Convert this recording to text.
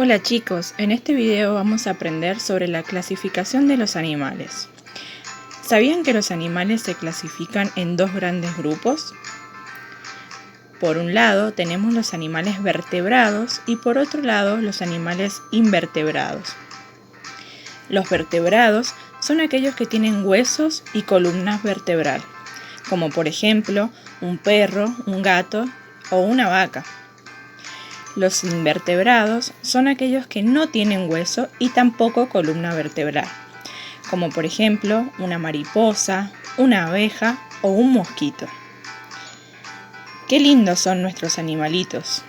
Hola chicos, en este video vamos a aprender sobre la clasificación de los animales. ¿Sabían que los animales se clasifican en dos grandes grupos? Por un lado tenemos los animales vertebrados y por otro lado los animales invertebrados. Los vertebrados son aquellos que tienen huesos y columnas vertebrales, como por ejemplo un perro, un gato o una vaca. Los invertebrados son aquellos que no tienen hueso y tampoco columna vertebral, como por ejemplo una mariposa, una abeja o un mosquito. ¡Qué lindos son nuestros animalitos!